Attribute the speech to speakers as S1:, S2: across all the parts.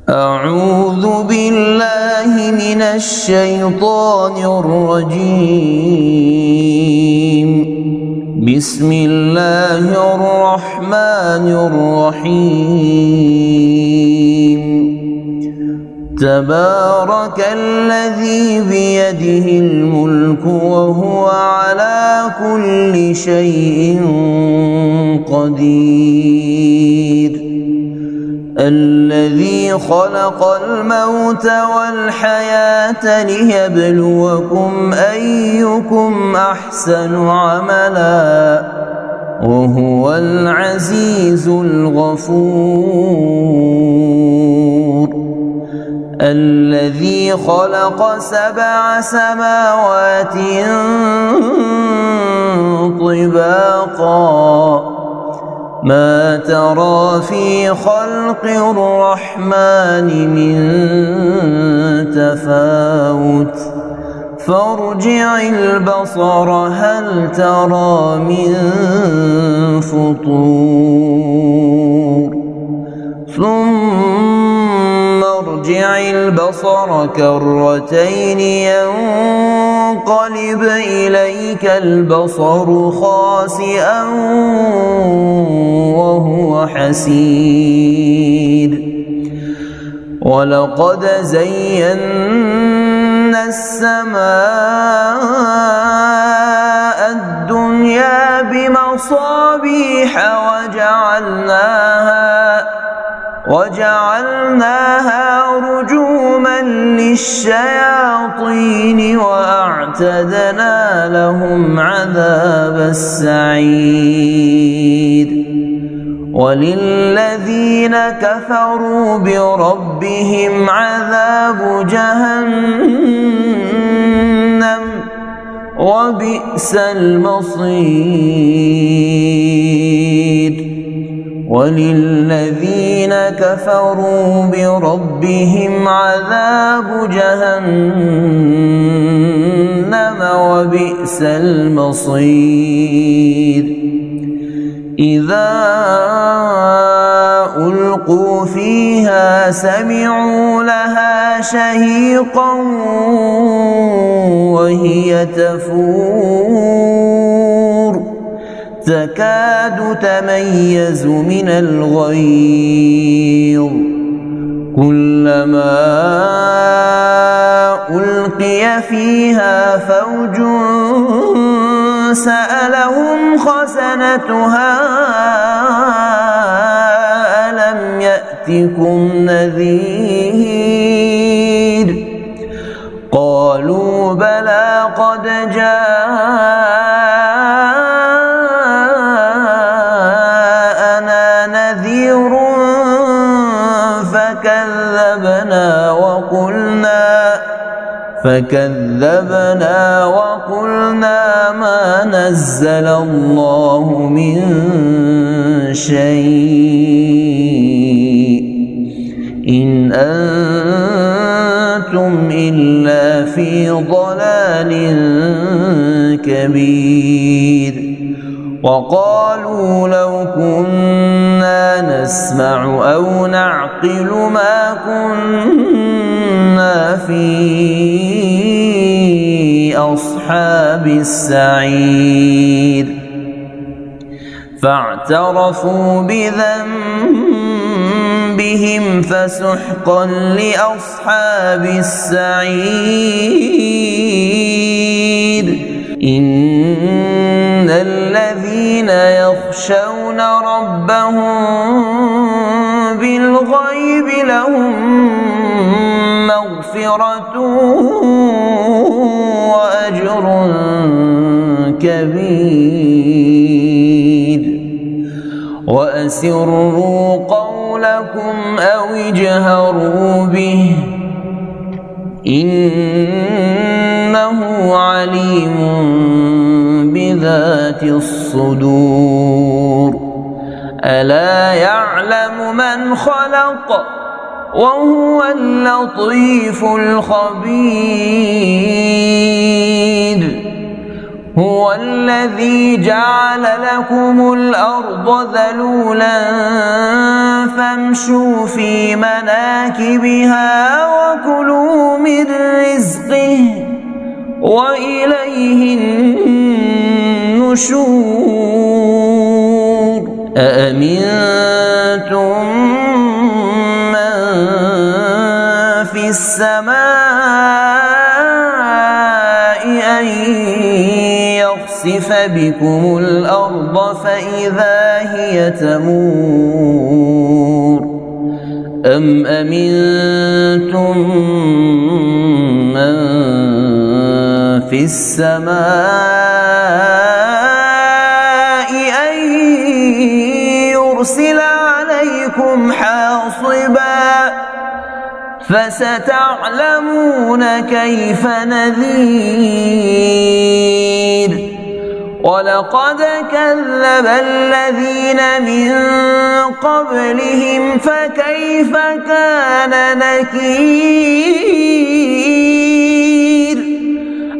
S1: أعوذ بالله من الشيطان الرجيم. بسم الله الرحمن الرحيم. تبارك الذي بيده الملك وهو على كل شيء قدير. الذي خلق الموت والحياة ليبلوكم أيكم أحسن عملا وهو العزيز الغفور. الذي خلق 7 سماوات طباقا ما ترى في خلق الرحمن من تفاوت فارجع البصر هل ترى من فطور ثم ارجع البصر كرتين ينقلب إليك البصر خاسئا وهو حسير. ولقد زينا السماء الدنيا بمصابيح وجعلناها رجوما للشياطين وأعتدنا لهم عذاب السعير. وللذين كفروا بربهم عذاب جهنم وبئس المصير. وللذين كفروا بربهم عذاب جهنم وبئس المصير. إذا ألقوا فيها سمعوا لها شهيقا وهي تفور تكاد تميز من الغيظ كلما ألقي فيها فوج سألهم خزنتها ألم يأتكم نذير قالوا بلى قد جاءنا نذير فكذبنا وقلنا ما نزل الله من شيء إن أنتم إلا في ضلال كبير. وقالوا لو كنا نسمع أو نعقل ما كنا في أصحاب السعير. فاعترفوا بذنبهم فسحقا لأصحاب السعير. إن الذين يخشون ربهم بالغيب لهم مغفرة وأجر كبير. وأسروا قولكم أو اجهروا به إنه عليم بذات الصدور. ألا يعلم من خلق وهو اللطيف الخبير. هو الذي جعل لكم الأرض ذلولا فامشوا في مناكبها وكلوا من رزقه وإليه النشور أأمنتم من في السماء أن يخسف بكم الأرض فإذا هي تمور أم أمنتم من في السماء أن يرسل عليكم حاصبا فستعلمون كيف نذير ولقد كذب الذين من قبلهم فكيف كان نكير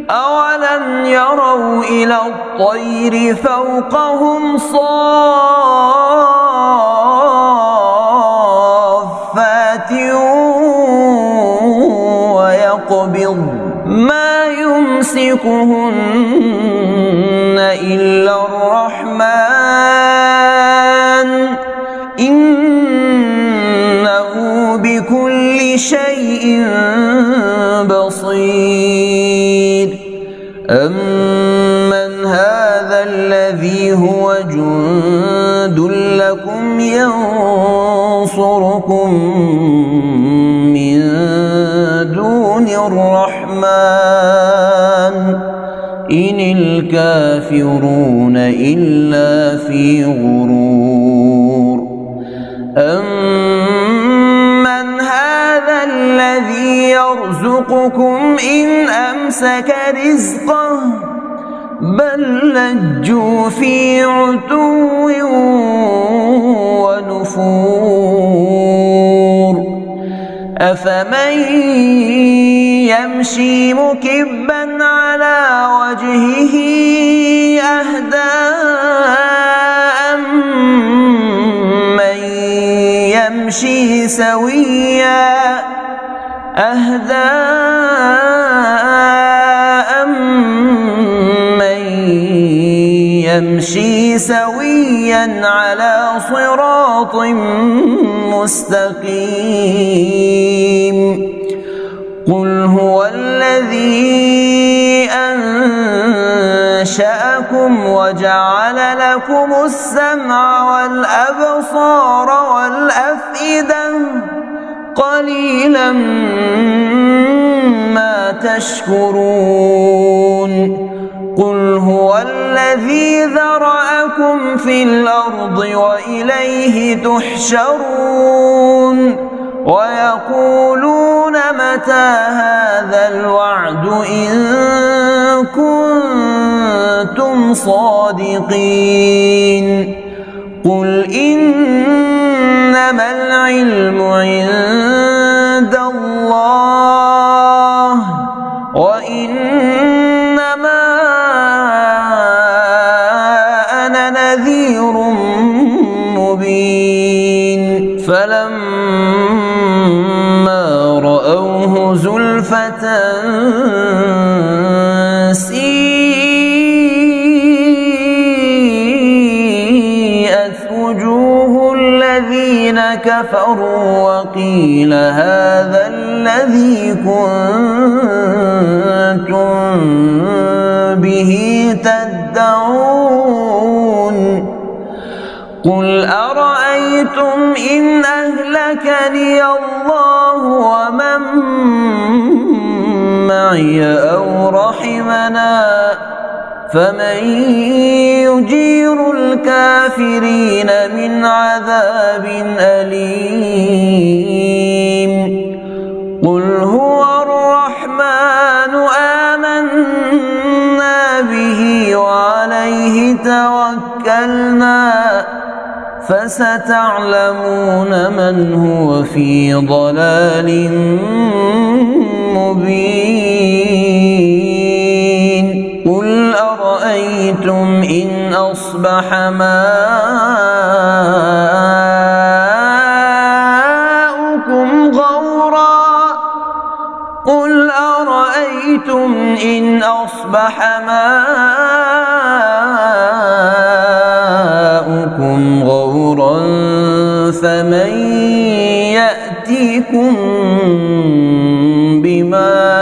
S1: أولم يروا إلى الطير فوقهم صافات ويقبض ما يمسكهن إلا الرحمن إنه بكل شيء بصير أمن هذا الذي هو جند لكم ينصركم من دون الرحمن إن الكافرون إلا في غرور أمن هذا الذي يرزقكم إن أمسك رزقه بل لجوا في عتو ونفور أفمن يمشي مكبا على وجهه أهدى أمن يمشي سويا يمشي سويا على صراط مستقيم قل هو الذي أنشأكم وجعل لكم السمع والأبصار والأفئدة قليلا ما تشكرون قل هو الذي ذرأكم في الأرض وإليه تحشرون ويقولون متى هذا الوعد إن كنتم صادقين قل إنما العلم عند الله وإنما أنا نذير مبين فلما رأوه زلفة سيئت وجوه الذين كفروا وقيل هذا الذي كنتم به تدعون قل أرأيتم إن أهلكني الله ومن معي أو رحمنا فمن يجير الكافرين من عذاب أليم قل هو الرحمن آمنا به وعليه توكلنا فستعلمون من هو في ضلال مبين قل أرأيتم أصبح ماؤكم غورا قل أرأيتم إن أصبح ماؤكم غورا فمن يأتيكم بماء